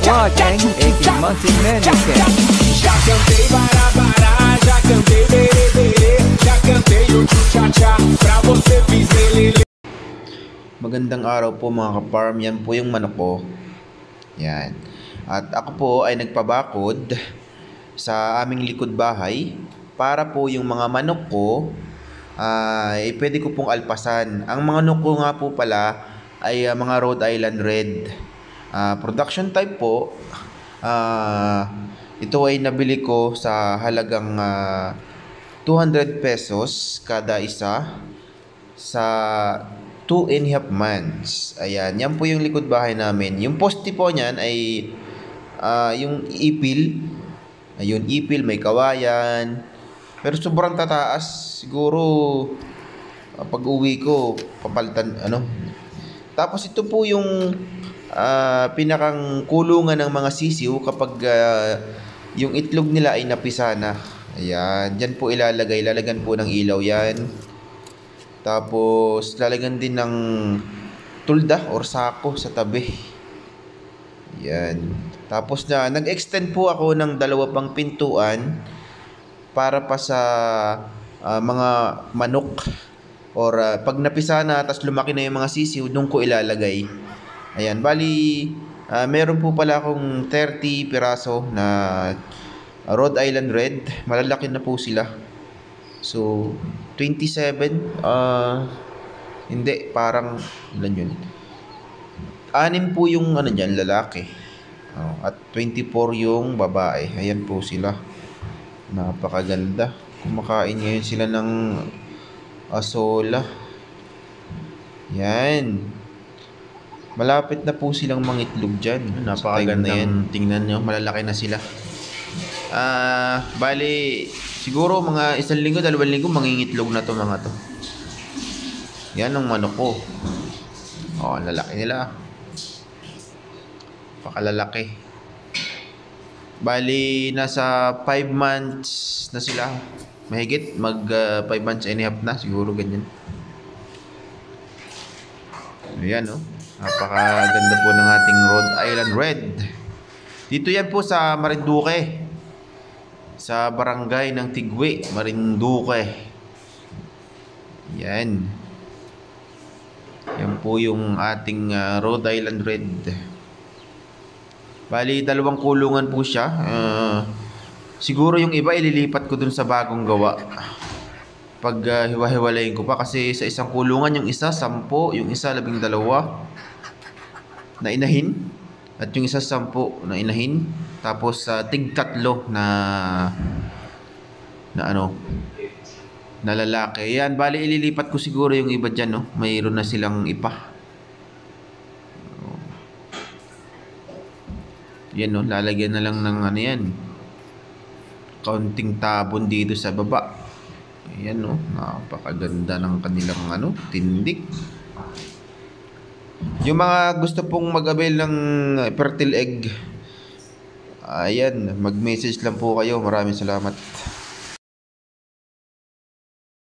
Quem é que mantém Menezes? Já cantei barabara, já cantei berê, já cantei o tchu-tcha-tcha, pra você fiz lelele. Magandang araw po mga ka-farm, yan po yung manok ko. Yan. At ako po ay nagpabakod sa aming likod bahay para po yung mga manok ko ay pwede ko pong alpasan. Ang mga manok ko nga po pala ay mga Rhode Island Red. Production type po. Ito ay nabili ko sa halagang 200 pesos kada isa sa 2.5 months. Ayan, yan po yung likod bahay namin. Yung poste po niyan ay yung ipil. Ayun, ipil, may kawayan. Pero sobrang tataas. Siguro pag uwi ko, papalitan, Tapos ito po yung pinakang kulungan ng mga sisiw kapag yung itlog nila ay napisa na. Ayan, dyan po ilalagay. Lalagyan po ng ilaw yan. Tapos lalagyan din ng tulda or sako sa tabi. Yan. Tapos nag-extend po ako ng 2 pang pintuan para pa sa mga manok or pag napisa na tapos lumaki na yung mga sisiw, doon ko ilalagay. Ayan, bali meron po pala akong 30 piraso na Rhode Island Red. Malalaki na po sila. So 27 hindi, parang ilan yun, 6 po yung dyan, lalaki, at 24 yung babae. Ayan po sila, napakaganda. Kumakain ngayon sila ng asola. Yan, malapit na po silang mangitlog dyan. Napakaganda yan, tingnan nyo, malalaki na sila. Bali siguro mga 1 linggo, 2 linggo mangingitlog na to mga to. Yan ang manok ko. Lalaki nila. Pakalalaki. Bali nasa 5 months na sila. Mahigit mag 5 months and a half na siguro, ganyan. Ayan, napakaganda po ng ating Rhode Island Red. Dito yan po sa Marinduque, sa barangay ng Tigwe, Marinduque. Yan. Yan po yung ating Rhode Island Red. Bali 2 kulungan po siya. Siguro yung iba ililipat ko dun sa bagong gawa. Pag hiwa-hiwalayin ko pa, kasi sa isang kulungan yung isa 10, yung isa 12 na inahin, at yung isa 10 na inahin. Tapos tig-3 na lalaki. Yan, bali ililipat ko siguro yung iba dyan, mayroon na silang ipa. Yan, lalagyan na lang ng yan, kaunting tabon dito sa baba. Ayan, napakaganda ng kanilang tindig. Yung mga gusto pong mag-avail ng fertile egg, ayan, mag-message lang po kayo. Maraming salamat.